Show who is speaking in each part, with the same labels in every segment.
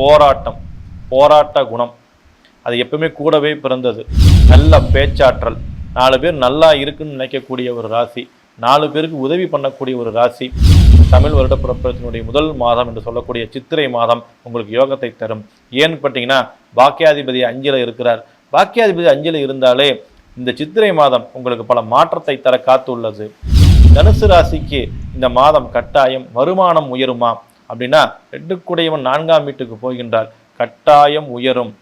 Speaker 1: போராட்டம், போராட்ட குணம் அது எப்பவுமே கூடவே பிறந்தது. நல்ல பேச்சாற்றல், 4 பேர் நல்லா இருக்குன்னு நினைக்கக்கூடிய ஒரு ராசி, 4 பேருக்கு உதவி பண்ணக்கூடிய ஒரு ராசி. தமிழ் வருட பிறப்பினுடைய முதல் மாதம் என்று சொல்லக்கூடிய சித்திரை மாதம் உங்களுக்கு யோகத்தை தரும். ஏன்னு பார்த்தீங்கன்னா பாக்கியாதிபதி 5ல் இருக்கிறார். பாக்கியாதிபதி 5ல் இருந்தாலே இந்த சித்திரை மாதம் உங்களுக்கு பல மாற்றத்தை தர காத்து உள்ளது. தனுசு ராசிக்கு இந்த மாதம் கட்டாயம் வருமானம் உயருமா அப்படின்னா 8 4ஆம் வீட்டுக்கு போகின்றார். கட்டாயம் உயரும்.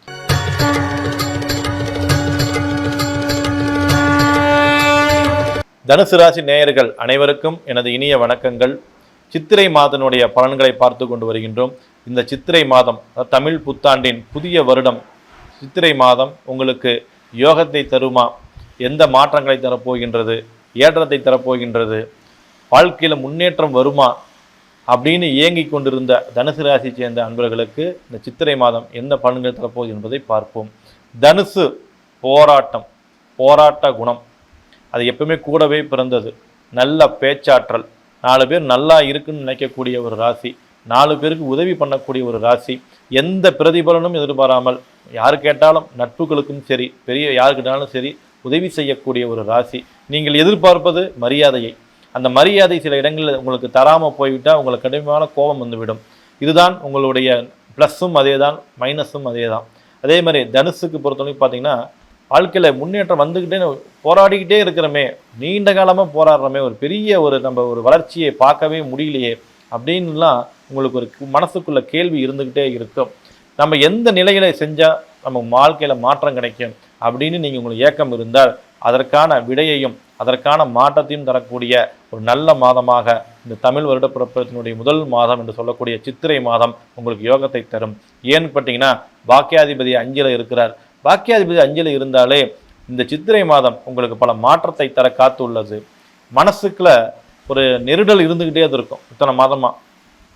Speaker 1: தனுசு ராசி நேயர்கள் அனைவருக்கும் எனது இனிய வணக்கங்கள். சித்திரை மாதனுடைய பலன்களை பார்த்து கொண்டு வருகின்றோம். இந்த சித்திரை மாதம் தமிழ் புத்தாண்டின் புதிய வருடம் சித்திரை மாதம் உங்களுக்கு யோகத்தை தருமா, எந்த மாற்றங்களை தரப்போகின்றது, ஏற்றத்தை தரப்போகின்றது, வாழ்க்கையில் முன்னேற்றம் வருமா அப்படின்னு இயங்கி கொண்டிருந்த தனுசு ராசியை சேர்ந்த அன்பர்களுக்கு இந்த சித்திரை மாதம் எந்த பலன்கள் தரப்போகுது என்பதை பார்ப்போம். தனுசு போராட்டம், போராட்ட குணம் அது எப்பவுமே கூடவே பிறந்தது. நல்ல பேச்சாற்றல், 4 பேர் நல்லா இருக்குன்னு நினைக்கக்கூடிய ஒரு ராசி, 4 பேருக்கு உதவி பண்ணக்கூடிய ஒரு ராசி. எந்த பிரதிபலனும் எதிர்பாராமல் யாரு கேட்டாலும் நட்புகளுக்கும் சரி பெரிய யாரு கேட்டாலும் சரி உதவி செய்யக்கூடிய ஒரு ராசி. நீங்கள் எதிர்பார்ப்பது மரியாதையை, அந்த மரியாதை சில இடங்களில் உங்களுக்கு தராமல் போய்விட்டால் உங்களுக்கு கடுமையான கோபம் வந்துவிடும். இதுதான் உங்களுடைய ப்ளஸ்ஸும் அதே தான், மைனஸும் அதே தான். அதே மாதிரி தனுசுக்கு பொறுத்தவரைக்கும் பார்த்தீங்கன்னா வாழ்க்கையில் முன்னேற்றம் வந்துக்கிட்டே போராடிக்கிட்டே இருக்கிறோமே, நீண்ட காலமாக போராடுறோமே, ஒரு பெரிய நம்ம ஒரு வளர்ச்சியை பார்க்கவே முடியலையே அப்படின்லாம் உங்களுக்கு ஒரு மனசுக்குள்ள கேள்வி இருந்துக்கிட்டே இருக்கும். நம்ம எந்த நிலைகளை செஞ்சால் நம்ம வாழ்க்கையில் மாற்றம் கிடைக்கும் அப்படின்னு நீங்கள் உங்களுக்கு ஏக்கம் இருந்தால் அதற்கான விடையையும் அதற்கான மாற்றத்தையும் தரக்கூடிய ஒரு நல்ல மாதமாக இந்த தமிழ் வருட பிறப்பினுடைய முதல் மாதம் என்று சொல்லக்கூடிய சித்திரை மாதம் உங்களுக்கு யோகத்தை தரும். ஏன்னு பார்த்தீங்கன்னா பாக்கியாதிபதி 5ல் இருக்கிறார். பாக்கியாதிபதி 5ல் இருந்தாலே இந்த சித்திரை மாதம் உங்களுக்கு பல மாற்றத்தை தர காத்து உள்ளது. மனசுக்குள்ள ஒரு நெருடல் இருந்துக்கிட்டே இருக்கும். இத்தனை மாதமாக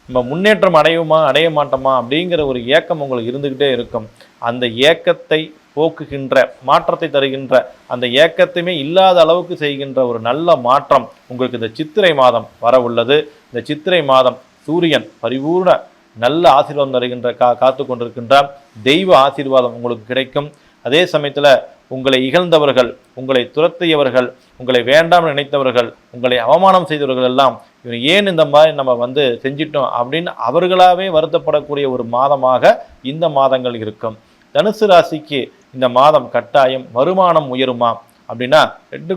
Speaker 1: நம்ம முன்னேற்றம் அடையுமா அடைய மாட்டோமா அப்படிங்கிற ஒரு ஏக்கம் உங்களுக்கு இருந்துக்கிட்டே இருக்கும். அந்த ஏக்கத்தை போக்குகின்ற, மாற்றத்தை தருகின்ற, அந்த ஏக்கத்தையுமே இல்லாத அளவுக்கு செய்கின்ற ஒரு நல்ல மாற்றம் உங்களுக்கு இந்த சித்திரை மாதம் வர உள்ளது. இந்த சித்திரை மாதம் சூரியன் பரிபூர்ண நல்ல ஆசீர்வாதம் தருகின்ற காத்து கொண்டிருக்கின்றார். தெய்வ ஆசீர்வாதம் உங்களுக்கு கிடைக்கும். அதே சமயத்தில் உங்களை இகழ்ந்தவர்கள், உங்களை துரத்தியவர்கள், உங்களை வேண்டாம் நினைத்தவர்கள், உங்களை அவமானம் செய்தவர்கள் எல்லாம் இவர் ஏன் இந்த மாதிரி நம்ம செஞ்சிட்டோம் அப்படின்னு அவர்களாகவே வருத்தப்படக்கூடிய ஒரு மாதமாக இந்த மாதங்கள் இருக்கும். தனுசு ராசிக்கு இந்த மாதம் கட்டாயம் வருமானம் உயருமா அப்படின்னா 8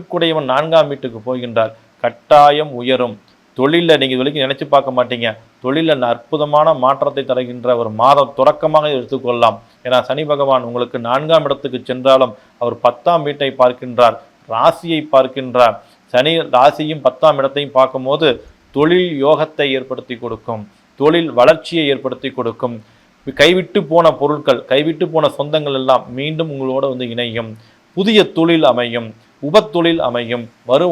Speaker 1: 4ஆம் வீட்டுக்கு போகின்றார். கட்டாயம் உயரும். தொழிலில் நீங்கள் வரைக்கும் நினைச்சு பார்க்க மாட்டீங்க, தொழிலில் அற்புதமான மாற்றத்தை தருகின்ற ஒரு மாதம் தொடக்கமாக எடுத்துக்கொள்ளலாம். ஏன்னா சனி பகவான் உங்களுக்கு 4ஆம் இடத்துக்கு சென்றாலும் அவர் 10ஆம் வீட்டை பார்க்கின்றார், ராசியை பார்க்கின்றார். சனி ராசியும் 10ஆம் இடத்தையும் பார்க்கும்போது தொழில் யோகத்தை ஏற்படுத்தி கொடுக்கும், தொழில் வளர்ச்சியை ஏற்படுத்தி கொடுக்கும். கைவிட்டு போன பொருட்கள், கைவிட்டு போன சொந்தங்கள் எல்லாம் மீண்டும் உங்களோட இணையும். புதிய தொழில் அமையும், உபத்தொழில் அமையும்,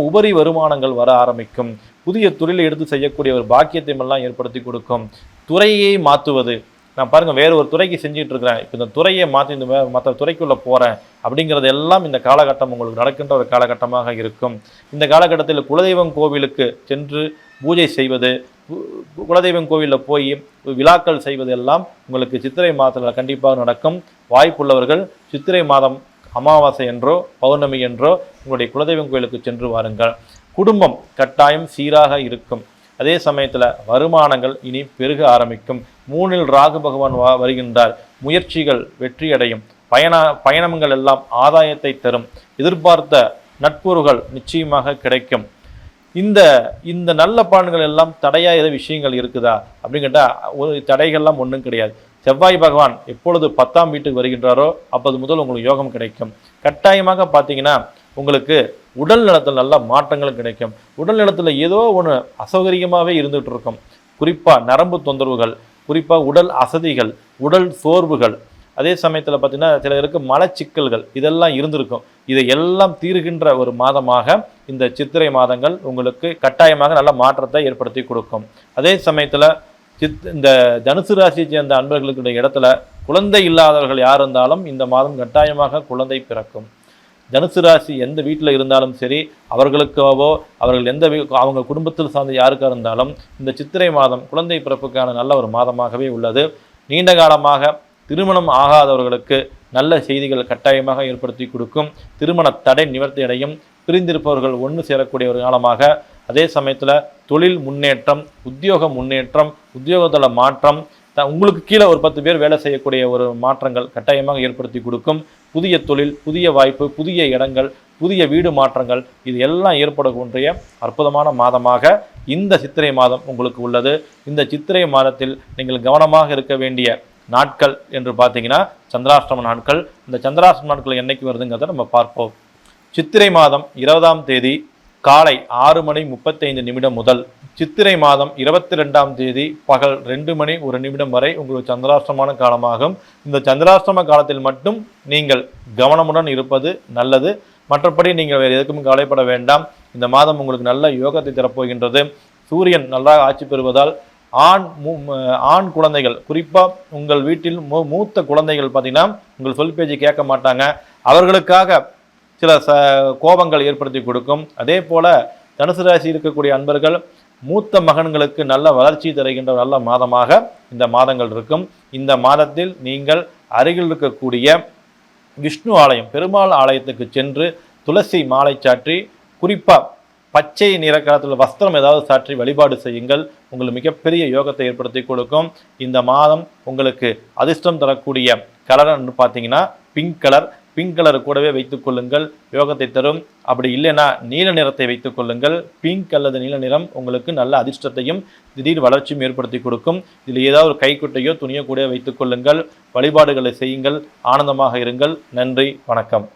Speaker 1: உபரி வருமானங்கள் வர ஆரம்பிக்கும். புதிய தொழிலை எடுத்து செய்யக்கூடிய ஒரு பாக்கியத்தை எல்லாம் ஏற்படுத்தி கொடுக்கும். துறையை மாற்றுவது, நான் பாருங்கள் வேறு ஒரு துறைக்கு செஞ்சுட்டு இருக்கிறேன், இப்போ இந்த துறையை மாற்றி இந்த மற்ற துறைக்குள்ளே போகிறேன் அப்படிங்கிறது எல்லாம் இந்த காலகட்டம் உங்களுக்கு நடக்கின்ற ஒரு காலகட்டமாக இருக்கும். இந்த காலகட்டத்தில் குலதெய்வம் கோவிலுக்கு சென்று பூஜை செய்வது, குலதெய்வம் கோவிலில் போய் விழாக்கள் செய்வது எல்லாம் உங்களுக்கு சித்திரை மாதத்தில் கண்டிப்பாக நடக்கும். வாய்ப்புள்ளவர்கள் சித்திரை மாதம் அமாவாசை என்றோ பௌர்ணமி என்றோ உங்களுடைய குலதெய்வம் கோயிலுக்கு சென்று வாருங்கள். குடும்பம் கட்டாயம் சீராக இருக்கும். அதே சமயத்தில் வருமானங்கள் இனி பெருக ஆரம்பிக்கும். 3ல் ராகு பகவான் வருகின்றார். முயற்சிகள் வெற்றியடையும். பயணங்கள் எல்லாம் ஆதாயத்தை தரும். எதிர்பார்த்த நட்புறவுகள் நிச்சயமாக கிடைக்கும். இந்த நல்ல பலன்கள் எல்லாம் தடையாக ஏதோ விஷயங்கள் இருக்குதா அப்படின்னு கேட்டால் ஒரு தடைகள்லாம் ஒன்றும் கிடையாது. செவ்வாய் பகவான் எப்பொழுது 10ஆம் வீட்டுக்கு வருகின்றாரோ அப்போது முதல் உங்களுக்கு யோகம் கிடைக்கும். கட்டாயமாக பார்த்தீங்கன்னா உங்களுக்கு உடல் நலத்தில் நல்ல மாற்றங்களும் கிடைக்கும். உடல் நலத்தில் ஏதோ ஒன்று அசௌகரியமாகவே இருந்துகிட்டு இருக்கும். குறிப்பாக நரம்பு தொந்தரவுகள், குறிப்பாக உடல் அசதிகள், உடல் சோர்வுகள், அதே சமயத்தில் பார்த்தீங்கன்னா சிலருக்கு மலச்சிக்கல்கள் இதெல்லாம் இருந்திருக்கும். இதை எல்லாம் தீர்கின்ற ஒரு மாதமாக இந்த சித்திரை மாதங்கள் உங்களுக்கு கட்டாயமாக நல்ல மாற்றத்தை ஏற்படுத்தி கொடுக்கும். அதே சமயத்தில் இந்த தனுசு ராசியை சேர்ந்த அன்பர்களுடைய இடத்துல குழந்தை இல்லாதவர்கள் யார் இருந்தாலும் இந்த மாதம் கட்டாயமாக குழந்தை பிறக்கும். தனுசு ராசி எந்த வீட்டில் இருந்தாலும் சரி, அவர்களுக்காவோ அவர்கள் அவங்க குடும்பத்தில் சார்ந்த யாருக்காக இருந்தாலும் இந்த சித்திரை மாதம் குழந்தை பிறப்புக்கான நல்ல ஒரு மாதமாகவே உள்ளது. நீண்ட காலமாக திருமணம் ஆகாதவர்களுக்கு நல்ல செய்திகள் கட்டாயமாக ஏற்படுத்தி கொடுக்கும். திருமண தடை நிவர்த்தி அடையும். பிரிந்திருப்பவர்கள் ஒன்று சேரக்கூடிய ஒரு காலமாக, அதே சமயத்தில் தொழில் முன்னேற்றம், உத்தியோக முன்னேற்றம், உத்தியோகத்தல மாற்றம், உங்களுக்கு கீழே ஒரு 10 பேர் வேலை செய்யக்கூடிய ஒரு மாற்றங்கள் கட்டாயமாக ஏற்படுத்தி கொடுக்கும். புதிய தொழில், புதிய வாய்ப்பு, புதிய இடங்கள், புதிய வீடு மாற்றங்கள், இது எல்லாம் ஏற்படக்கூடிய அற்புதமான மாதமாக இந்த சித்திரை மாதம் உங்களுக்கு உள்ளது. இந்த சித்திரை மாதத்தில் நீங்கள் கவனமாக இருக்க வேண்டிய நாட்கள் என்று பார்த்தீங்கன்னா சந்திராஷ்டம நாட்கள். இந்த சந்திராஷ்டம நாட்கள் என்னைக்கு வருதுங்கிறத நம்ம பார்ப்போம். சித்திரை மாதம் 20ஆம் தேதி காலை 6:35 முதல் சித்திரை மாதம் 22ஆம் தேதி பகல் 2:01 வரை உங்களுக்கு சந்திராஷ்டமான காலமாகும். இந்த சந்திராஷ்டம காலத்தில் மட்டும் நீங்கள் கவனமுடன் இருப்பது நல்லது. மற்றபடி நீங்கள் வேறு எதுக்கும் கவலைப்பட வேண்டாம். இந்த மாதம் உங்களுக்கு நல்ல யோகத்தை தரப்போகின்றது. சூரியன் நல்லா ஆட்சி பெறுவதால் ஆண் குழந்தைகள், குறிப்பாக உங்கள் வீட்டில் மூத்த குழந்தைகள் பார்த்தீங்கன்னா உங்கள் சொல் பேச்சு கேட்க மாட்டாங்க. அவர்களுக்காக சில கோபங்கள் ஏற்படுத்தி கொடுக்கும். அதே போல் தனுசு ராசி இருக்கக்கூடிய அன்பர்கள் மூத்த மகன்களுக்கு நல்ல வளர்ச்சி தருகின்ற நல்ல மாதமாக இந்த மாதங்கள் இருக்கும். இந்த மாதத்தில் நீங்கள் அருகில் இருக்கக்கூடிய விஷ்ணு ஆலயம், பெருமாள் ஆலயத்துக்கு சென்று துளசி மாலை சாற்றி, குறிப்பாக பச்சை நிற கலத்தில் வஸ்திரம் ஏதாவது சாற்றி வழிபாடு செய்யுங்கள். உங்களுக்கு மிகப்பெரிய யோகத்தை ஏற்படுத்தி கொடுக்கும். இந்த மாதம் உங்களுக்கு அதிர்ஷ்டம் தரக்கூடிய கலர் என்று பார்த்தீங்கன்னா பிங்க் கலர். பிங்க் கலர் கூடவே வைத்துக் கொள்ளுங்கள், யோகத்தை தரும். அப்படி இல்லைன்னா நீல நிறத்தை வைத்துக் கொள்ளுங்கள். பிங்க் அல்லது நீல நிறம் உங்களுக்கு நல்ல அதிர்ஷ்டத்தையும் திடீர் வளர்ச்சியும் ஏற்படுத்தி கொடுக்கும். இதில் ஏதாவது ஒரு கைக்குட்டையோ துணியோ கூட வைத்துக் கொள்ளுங்கள். வழிபாடுகளை செய்யுங்கள். ஆனந்தமாக இருங்கள். நன்றி, வணக்கம்.